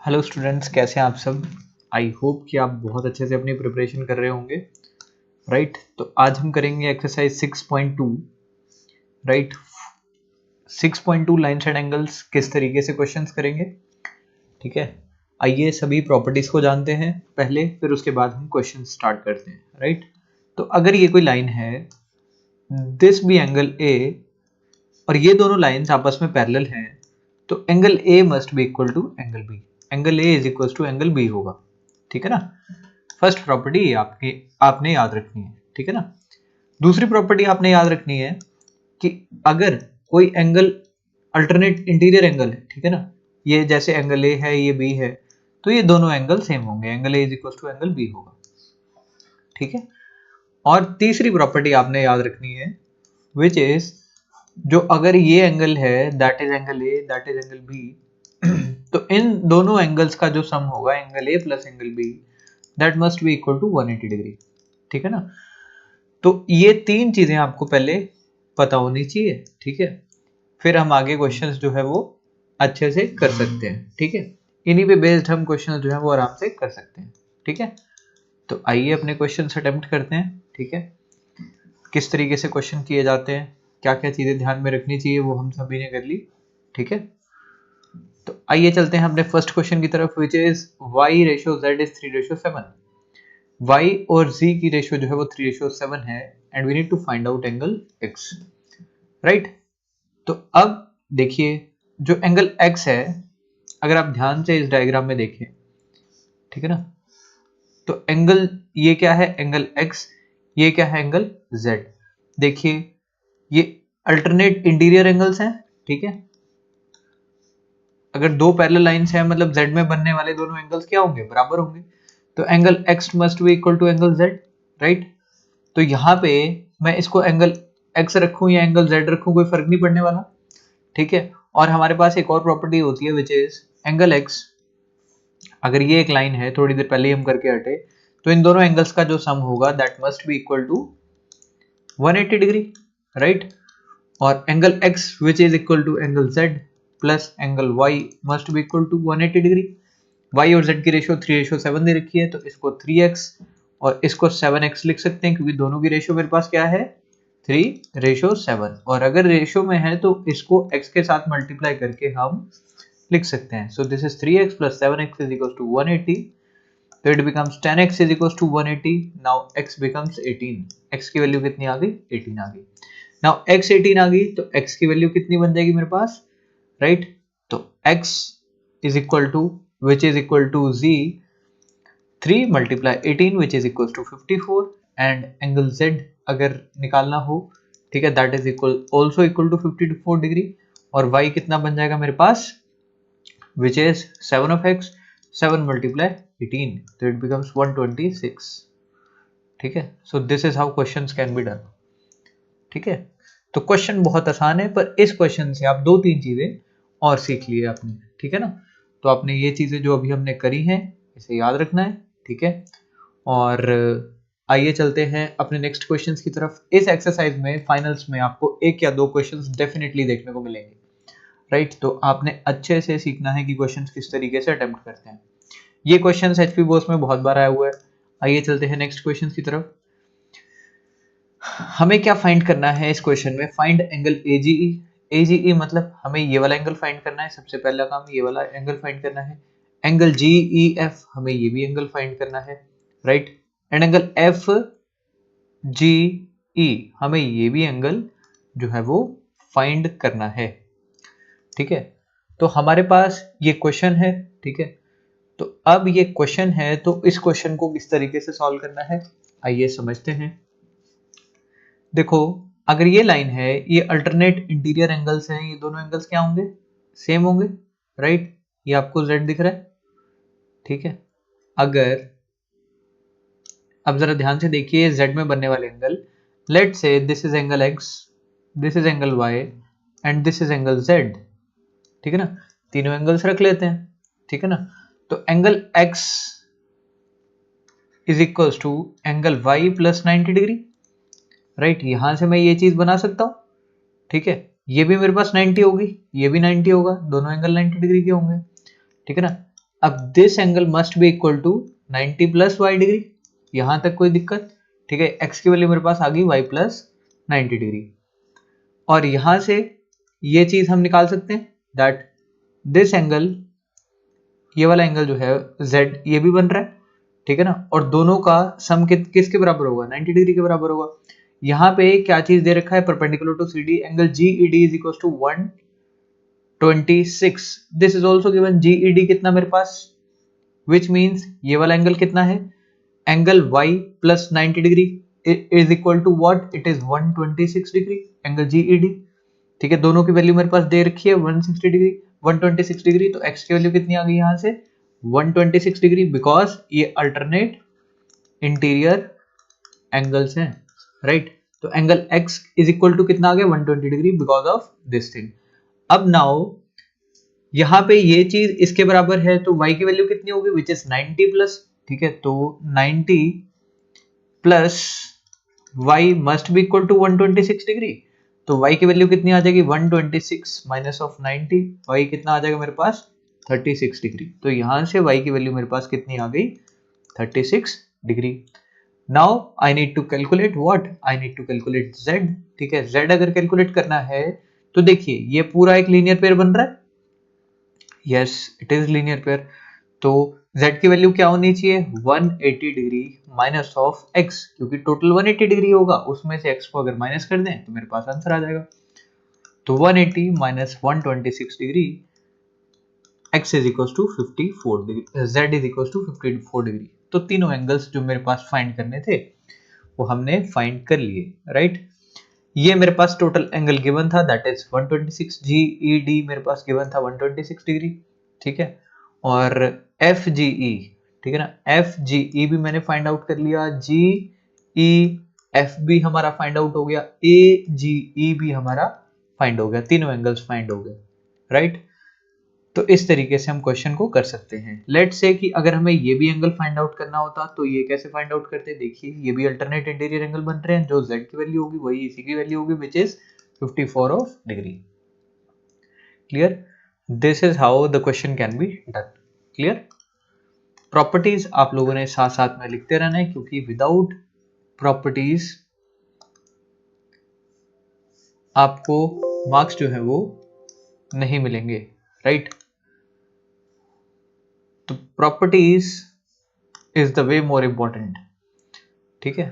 Hello students, कैसे हैं आप सब। आई होप कि आप बहुत अच्छे से अपनी प्रिपरेशन कर रहे होंगे। राइट, तो आज हम करेंगे exercise 6.2। Right, 6.2 lines and angles किस तरीके से क्वेश्चंस करेंगे। ठीक है, आइए सभी प्रॉपर्टीज को जानते हैं पहले, फिर उसके बाद हम क्वेश्चन स्टार्ट करते हैं। राइट, तो अगर ये कोई लाइन है, दिस भी एंगल ए, और ये दोनों लाइन्स आपस में पैरेलल हैं, तो angle A must be equal to angle B. Angle A is equal to angle B होगा। ठीक है ना, फर्स्ट प्रॉपर्टी आपने याद रखनी है। ठीक है ना, दूसरी प्रॉपर्टी आपने याद रखनी है कि अगर कोई एंगल अल्टरनेट इंटीरियर एंगल है, ठीक है ना, ये जैसे एंगल ए है, ये बी है, तो ये दोनों एंगल सेम होंगे, angle A is equal to angle B होगा। ठीक है, और तीसरी प्रॉपर्टी आपने याद रखनी है विच इज, जो अगर ये एंगल है that is angle A, that is angle B, तो इन दोनों एंगल्स का जो सम होगा angle A plus angle B, that must be equal to 180 degree. ठीक है ना, तो ये तीन चीजें आपको पहले पता होनी चाहिए। ठीक है, फिर हम आगे क्वेश्चंस जो है वो अच्छे से कर सकते हैं। ठीक है, इन्हीं पे बेस्ड हम क्वेश्चंस जो है वो आराम से कर सकते हैं। ठीक है, तो आइए अपने क्वेश्चंस अटेम्प्ट करते हैं। ठीक है, किस तरीके से क्वेश्चन किए जाते हैं, क्या क्या चीजें ध्यान में रखनी चाहिए, वो हम सभी ने कर ली। ठीक है, तो आइए चलते हैं अपने फर्स्ट क्वेश्चन की तरफ, which is y ratio z is 3:7। y और z की रेशियो जो है वो 3:7 है, and we need to find out angle x। Right, तो अब देखिए, जो एंगल x है, अगर आप ध्यान से इस डायग्राम में देखें, ठीक है ना, तो एंगल ये क्या है, एंगल x, ये क्या है, एंगल z। देखिए, ये अल्टरनेट इंटीरियर एंगल्स हैं। ठीक है, अगर दो पैरेलल लाइंस हैं, मतलब z में बनने वाले दोनों एंगल्स क्या होंगे, बराबर होंगे, तो angle x must be equal to angle z। Right, तो यहाँ पे मैं इसको एंगल x रखूं या एंगल z रखूं, कोई फर्क नहीं पड़ने वाला। ठीक है, और हमारे पास एक और प्रॉपर्टी होती है विच इज एंगल x, अगर ये एक लाइन है, थोड़ी देर पहले हम करके हटे, तो इन दोनों एंगल्स का जो सम होगा that must be equal to 180 degree. Right, और angle x which is equal to angle z plus angle y must be equal to 180 degree. y और z की रेशियो 3:7 दे रखी है, तो इसको 3x और इसको 7x लिख सकते हैं, क्योंकि दोनों की रेशियो मेरे पास क्या है, 3:7। और अगर रेशियो में है तो इसको x के साथ मल्टीप्लाई करके हम लिख सकते हैं। So this is 3x plus 7x is equal to 180, तो it becomes 10x is equal to 180। Now x becomes 18, x की वैल्यू कितनी आ गई, 18 आ गई। नाउ x 18 आ गई, तो x की वैल्यू कितनी बन जाएगी मेरे पास। राइट, तो x is equal to, which is equal to z 3 multiply 18 which is equal to 54, and angle z अगर निकालना हो, ठीक है, that is equal also equal to 54 degree, और y कितना बन जाएगा मेरे पास, which is 7 of x, 7 multiply 18, तो इट बिकम्स 126। ठीक है, so this is how questions can be done. ठीक है, तो क्वेश्चन बहुत आसान है, पर इस क्वेश्चन से आप दो तीन चीजें और सीख लिए आपने। ठीक है ना, तो आपने ये चीजें जो अभी हमने करी हैं इसे याद रखना है। ठीक है, और आइए चलते हैं अपने नेक्स्ट क्वेश्चंस की तरफ। इस एक्सरसाइज में फाइनल्स में आपको एक या दो क्वेश्चंस डेफिनेटली देखने को मिलेंगे। राइट, तो आपने अच्छे से सीखना है कि क्वेश्चंस किस तरीके से अटेम्प्ट करते हैं। ये क्वेश्चंस एचपी बोस में बहुत बार आया हुआ है। आइए चलते हैं नेक्स्ट क्वेश्चंस की तरफ। हमें क्या फाइंड करना है इस क्वेश्चन में, फाइंड एंगल एजीई। एजीई मतलब हमें ये वाला एंगल फाइंड करना है, सबसे पहला काम ये वाला एंगल फाइंड करना है। एंगल जीईएफ, हमें ये भी एंगल फाइंड करना है। Right, and angle F GE, हमें ये भी एंगल जो है वो फाइंड करना है। ठीक है, तो हमारे पास ये क्वेश्चन है। ठीक है, तो अब ये क्वेश्चन है, तो इस क्वेश्चन को किस तरीके से सॉल्व करना है, आइए समझते हैं। देखो, अगर ये लाइन है, ये अल्टरनेट इंटीरियर एंगल्स हैं, ये दोनों एंगल्स क्या होंगे, सेम होंगे। राइट, ये आपको z दिख रहा है। ठीक है, अगर अब जरा ध्यान से देखिए z में बनने वाले angle, let say this is angle x, this is angle y and this is angle z। ठीक है ना, तीनों एंगल्स रख लेते हैं। ठीक है ना, तो angle x is equal to angle y plus 90 degree. Right, यहां से मैं ये चीज बना सकता हूं। ठीक है, ये भी मेरे पास 90 होगी, ये भी 90 होगा, दोनों एंगल 90 डिग्री के होंगे। ठीक है ना, अब this angle must be equal to 90 plus Y degree, यहां तक कोई दिक्कत? ठीक है, एक्स की वैल्यू मेरे पास आ गई वाई प्लस 90 डिग्री, और यहां से ये चीज हम निकाल सकते हैं दैट दिस एंगल, ये वाला एंगल जो है z, ये भी बन रहा है, ठीक है ना, और दोनों का सम किसके बराबर होगा? 90 डिग्री के बराबर होगा। यहाँ पे क्या चीज दे रखा है? Perpendicular to CD angle GED is equal to 126। This is also given, GED कितना मेरे पास, विच मीन्स ये वाला एंगल कितना है? Angle y plus 90 degree is equal to what? It is 126 degree, angle GED। ठीक है, दोनों की वैल्यू मेरे पास दे रखी है 160 डिग्री, 126 डिग्री, तो x की वैल्यू कितनी आ गई यहाँ से? 126 डिग्री, बिकॉज ये अल्टरनेट इंटीरियर एंगल्स हैं, राइट। तो angle x is equal to कितना आ गया? 120 degree, because of this thing. अब नाउ यहाँ पे ये चीज इसके बराबर है, तो y की वैल्यू कितनी होगी? विच इज 90 प्लस, ठीक है, तो 90 plus y must be equal to 126 degree, तो y की वैल्यू कितनी आ जाएगी? 126 माइनस ऑफ 90, y कितना आ जाएगा मेरे पास? 36 डिग्री। तो यहां से y की वैल्यू मेरे पास कितनी आ गई? 36 degree. Now I need to calculate what? I need to calculate z। ठीक है, z अगर कैलकुलेट करना है तो देखिए ये पूरा एक लीनियर पेयर बन रहा है, yes it is linear pair, तो z की वैल्यू क्या होनी चाहिए? 180 डिग्री माइनस ऑफ x, क्योंकि टोटल 180 डिग्री होगा, उसमें से x को अगर माइनस कर दें तो मेरे पास आंसर आ जाएगा। तो 180 minus 126 degree, x is equal to 54 degree, z is equal to 54 degree. तो तीनों एंगल्स जो मेरे पास फाइंड करने थे वो हमने फाइंड कर लिए, राइट। ये मेरे पास टोटल एंगल गिवन था, दैट इज 126, GED मेरे पास गिवन था 126 डिग्री, ठीक है, और FGE, ठीक है ना, FGE भी मैंने फाइंड आउट कर लिया, GEF भी हमारा फाइंड आउट हो गया, AGE भी हमारा फाइंड हो गया, तीनों एंगल्स फाइंड हो गए, राइट। तो इस तरीके से हम क्वेश्चन को कर सकते हैं। लेट से कि अगर हमें ये भी एंगल फाइंड आउट करना होता तो ये कैसे फाइंड आउट करते? देखिए ये भी अल्टरनेट इंटीरियर एंगल बन रहे हैं, जो z की वैल्यू होगी वही इसी की वैल्यू होगी, which is 54 of degree. Clear? This is how the question can be done. Clear? Properties आप लोगों ने साथ साथ में लिखते रहना है, क्योंकि विदाउट प्रॉपर्टीज आपको मार्क्स जो है वो नहीं मिलेंगे, राइट। तो properties is the way more important, ठीक है।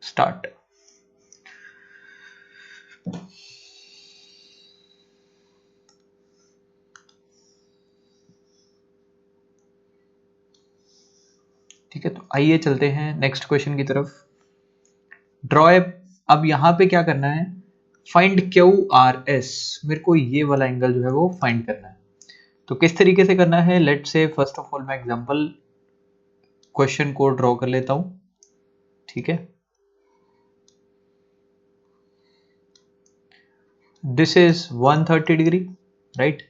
स्टार्ट। ठीक है, तो आइए चलते हैं नेक्स्ट क्वेश्चन की तरफ। ड्रॉ ए, अब यहां पे क्या करना है? फाइंड QRS, मेरे को ये वाला एंगल जो है वो फाइंड करना है। तो किस तरीके से करना है? Let say first of all मैं एग्जांपल क्वेश्चन को ड्रॉ कर लेता हूं, ठीक है। This is 130 degree, right,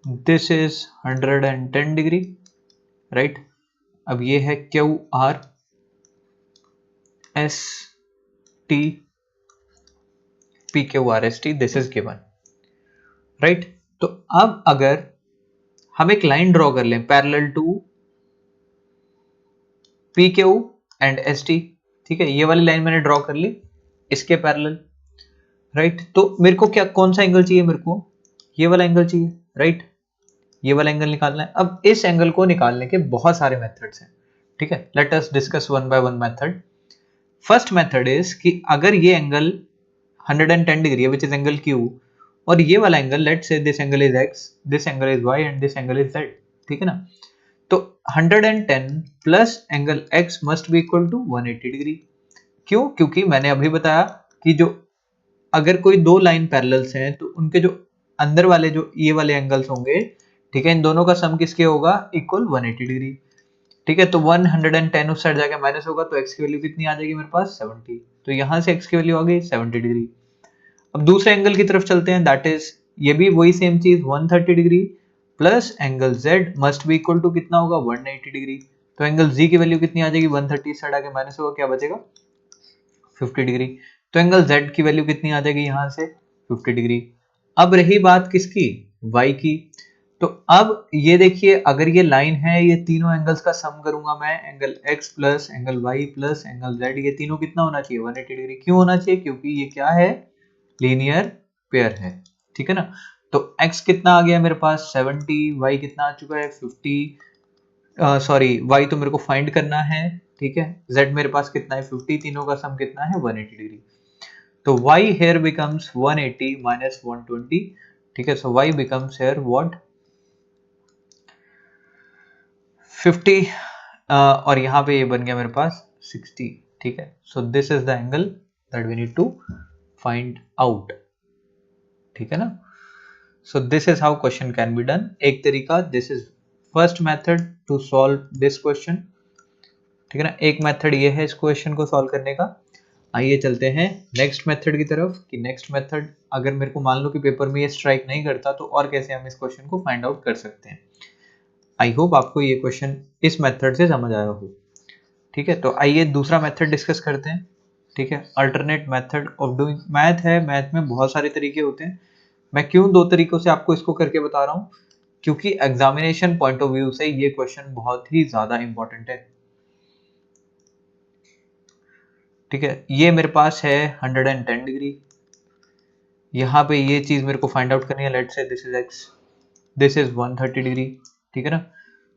this is 110 degree, right. अब ये है QRST, PQRST, this is given, right. तो अब अगर हम एक लाइन ड्रॉ कर लें parallel to PQ and ST, ठीक है, ये वाली लाइन मैंने ड्रॉ कर ली इसके पैरेलल, राइट। तो मेरे को क्या, कौन सा एंगल चाहिए? मेरे को ये वाला एंगल चाहिए, राइट, ये वाला एंगल निकालना है। अब इस एंगल को निकालने के बहुत सारे मेथड्स हैं, ठीक है। Let us discuss one by one method. First method is कि अगर ये एंगल 110 डिग्री है, विच इज एंगल Q, और ये वाला angle, let say this angle is x, this angle is y and this angle is z, ठीक है ना। तो 110 plus angle x must be equal to 180 degree. क्यों? क्योंकि मैंने अभी बताया कि जो अगर कोई दो लाइन पैरेलल्स हैं तो उनके जो अंदर वाले जो ये वाले एंगल्स होंगे, ठीक है, इन दोनों का सम किसके होगा? इक्वल 180 डिग्री, ठीक है। तो 110 उस साइड जाके माइनस होगा, तो x की वैल्यू कितनी आ जाएगी मेरे पास? 70। तो यहां से x की वैल्यू आ गई 70 डिग्री। अब दूसरे एंगल की तरफ चलते हैं, दैट इज ये भी वही सेम चीज, 130 degree plus angle z must be equal to कितना होगा? 180 डिग्री। तो एंगल z की वैल्यू कितनी आ जाएगी? 130 साइड आके माइनस होगा, क्या बचेगा? 50 डिग्री। तो एंगल Z की वैल्यू कितनी आ जाएगी यहाँ से 50 डिग्री। अब रही बात किसकी, Y की। तो अब ये देखिए, अगर ये लाइन है, ये तीनों एंगल्स का सम करूंगा मैं, angle X plus angle Y plus angle Z, ये तीनों कितना होना चाहिए 180 डिग्री। क्यों होना चाहिए, क्योंकि ये क्या है, लीनियर पेयर है, ठीक है ना। तो X कितना आ गया मेरे पास 70, Y कितना आ चुका है 50, सॉरी Y तो मेरे को फाइंड करना है, ठीक है। Z मेरे पास कितना है 50, तीनों का सम कितना है 180 डिग्री। तो y here becomes 180 minus 120, ठीक है। so y becomes here what 50, और यहाँ पे ये बन गया मेरे पास 60, ठीक है। so this is the angle that we need to find out, ठीक है ना। so this is how question can be done। एक तरीका, this is first method to solve this question, ठीक है ना। एक मेथड ये है इस क्वेश्चन को सॉल्व करने का। आइए चलते हैं नेक्स्ट मेथड की तरफ, कि नेक्स्ट मेथड अगर मेरे को मान लो कि पेपर में ये स्ट्राइक नहीं करता, तो और कैसे हम इस क्वेश्चन को फाइंड आउट कर सकते हैं। आई होप आपको ये क्वेश्चन इस मेथड से समझ आया हो, ठीक है। तो आइए दूसरा मेथड डिस्कस करते हैं, ठीक है। Alternate method of doing math है। मैथ में बहुत सारे तरीके होते हैं। मैं क्यों दो तरीकों से आपको इसको करके बता रहा हूँ, क्योंकि एग्जामिनेशन पॉइंट ऑफ व्यू से ये क्वेश्चन बहुत ही ज्यादा इंपॉर्टेंट है, ठीक है। ये मेरे पास है 110 डिग्री, यहाँ पे ये चीज मेरे को फाइंड आउट करनी है। Let's say this is x, this is 130 degree, ठीक है ना।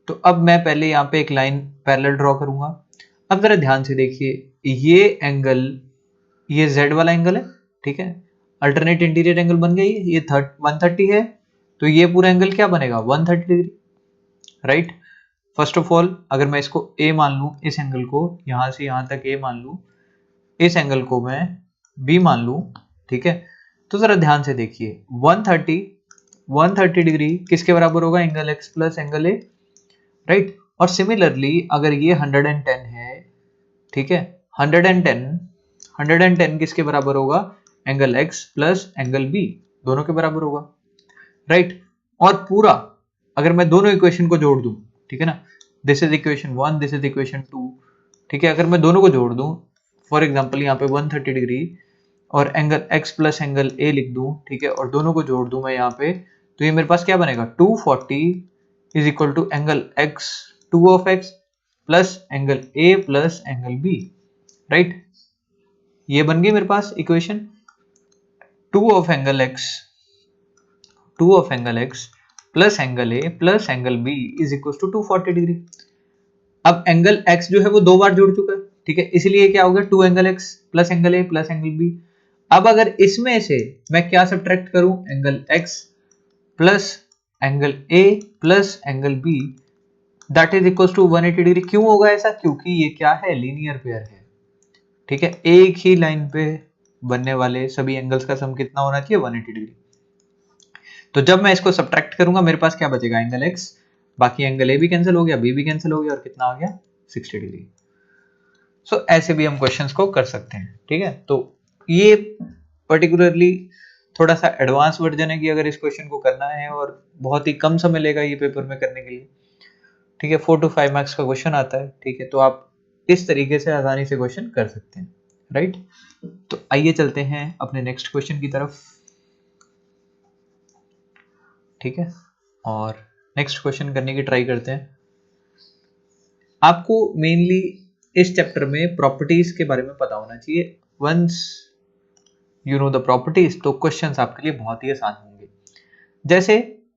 तो अब मैं पहले यहाँ पे एक लाइन पैरेलल ड्रॉ करूंगा। अब जरा ध्यान से देखिए, ये एंगल, ये z वाला एंगल है, ठीक है। अल्टरनेट इंटीरियर एंगल बन गई, ये 130 है, तो ये पूरा एंगल क्या बनेगा 130 degree, right. First of all अगर मैं इसको a मान लूं, इस एंगल को यहां से यहां तक a मान लूं, इस एंगल को मैं b मान लूं, ठीक है। तो जरा ध्यान से देखिए, 130 डिग्री किसके बराबर होगा, angle x plus angle a, right. और सिमिलरली अगर ये 110 है, ठीक है, 110 किसके बराबर होगा, angle x plus angle b, दोनों के बराबर होगा, राइट। और पूरा अगर मैं दोनों इक्वेशन को जोड़ दूं, ठीक है ना, this is equation 1, this is equation 2, ठीक है। अगर मैं दोनों को जोड़ दूं, फॉर एग्जांपल यहाँ पे 130 डिग्री और angle x plus angle a लिख दूं, ठीक है, और दोनों को जोड़ दूं मैं यहाँ पे, तो ये मेरे पास क्या बनेगा 240 is equal to angle x 2 of x plus angle a plus angle b, right. ये बन गई मेरे पास equation 2 of angle x plus angle a plus angle b is equal to 240 degree. अब एंगल x जो है वो दो बार जुड़ चुका है, ठीक है, इसलिए क्या होगा 2 angle x plus angle a plus angle b। अब अगर इसमें से मैं क्या सब्ट्रैक्ट करूं, angle x plus angle a plus angle b, that is equal to 180 degree. क्यों होगा ऐसा, क्योंकि ये क्या है, लीनियर पेयर है, ठीक है। एक ही लाइन पे बनने वाले सभी एंगल्स का सम कितना होना चाहिए 180 डिग्री। तो जब मैं इसको सब्ट्रैक्ट करूंगा मेरे पास क्या बचेगा, एंगल x, बाकी एंगल a भी कैंसिल हो गया, b भी कैंसिल हो गया, और कितना आ गया 60 डिग्री। सो ऐसे भी हम क्वेश्चंस को कर सकते हैं, ठीक है। तो ये पर्टिकुलरली थोड़ा सा एडवांस वर्जन है कि अगर इस क्वेश्चन को करना है, और बहुत ही कम समय लेगा ये पेपर में करने के लिए, ठीक है। 4 to 5 मार्क्स का क्वेश्चन आता है, ठीक है। तो आप इस तरीके से आसानी से क्वेश्चन कर सकते हैं, राइट। तो आइए चलते हैं अपने नेक्स्ट क्वेश्चन की तरफ, ठीक है, और नेक्स्ट क्वेश्चन करने की ट्राई करते हैं। आपको मेनली इस चैप्टर में प्रॉपर्टीज के बारे में पता होना चाहिए। Once you know the properties, तो क्वेश्चंस आपके लिए बहुत ही आसान होंगे। जैसे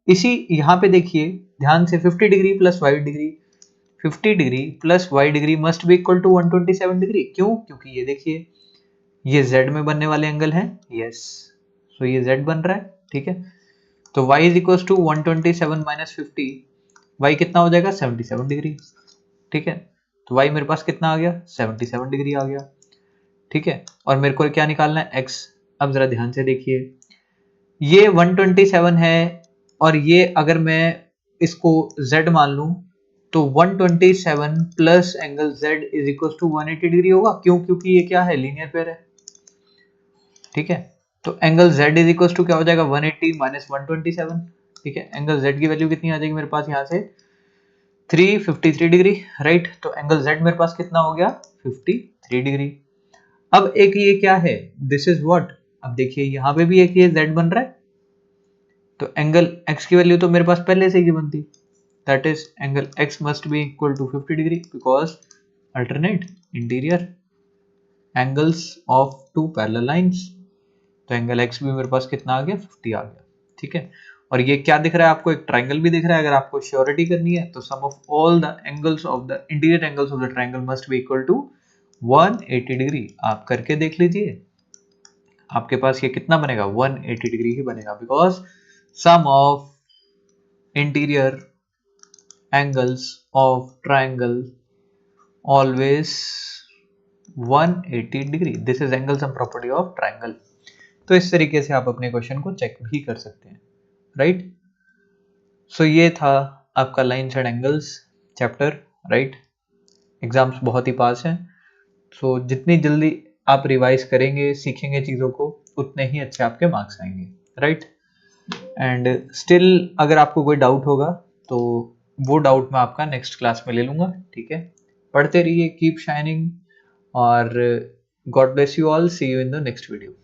इसी यहाँ पे देखिए ध्यान से, 50 degree plus y degree, 50 degree plus y degree must be equal to 127 degree. क्यों, क्योंकि ये देखिए ये z में बनने वाले एंगल हैं, यस, सो ये z बन रहा है, ठीक है। तो y is equal to 127 minus 50, y कितना हो जाएगा 77 डिग्री, ठीक है। तो y मेरे पास कितना आ गया 77 डिग्री आ गया, ठीक है। और मेरे को क्या निकालना है x। अब जरा ध्यान से देखिए, ये 127 है, और ये अगर मैं इसको z मान लूं, तो 127 plus angle z is equal to 180 degree होगा। क्यों, क्योंकि ये क्या है, लीनियर पेयर है, ठीक है। तो angle z is equal to क्या हो जाएगा 180 माइनस 127, ठीक है। एंगल z की वैल्यू कितनी आ जाएगी मेरे पास यहाँ से 353 डिग्री, राइट। तो एंगल z मेरे पास कितना हो गया 53 डिग्री। अब एक ये क्या है, दिस इज व्हाट, अब देखिए यहाँ पे भी एक ये z बन रहा है, तो एंगल x की वैल्यू तो मेरे पास पहले से ही गिवन थी, that is angle x must be equal to 50 degree because alternate interior angles of two parallel lines. तो एंगल x भी मेरे पास कितना आ गया, 50 आ गया, ठीक है। और ये क्या दिख रहा है आपको, एक ट्राइंगल भी दिख रहा है। अगर आपको श्योरिटी करनी है तो sum of all the angles of the interior angles of the triangle must be equal to 180 degree. आप करके देख लीजिए, आपके पास ये कितना बनेगा, 180 डिग्री ही बनेगा, because sum of interior angles of triangle always 180 degree. This is angle sum property of triangle. तो इस तरीके से आप अपने क्वेश्चन को चेक भी कर सकते हैं, राइट। सो ये था आपका lines and angles chapter, right. Exams बहुत ही पास हैं, सो जितनी जल्दी आप रिवाइज करेंगे, सीखेंगे चीज़ों को, उतने ही अच्छे आपके मार्क्स आएंगे, राइट। एंड स्टिल अगर आपको कोई डाउट होगा तो वो डाउट मैं आपका नेक्स्ट क्लास में ले लूँगा, ठीक है। पढ़ते रहिए, कीप शाइनिंग, और God bless you all, see you in the next video.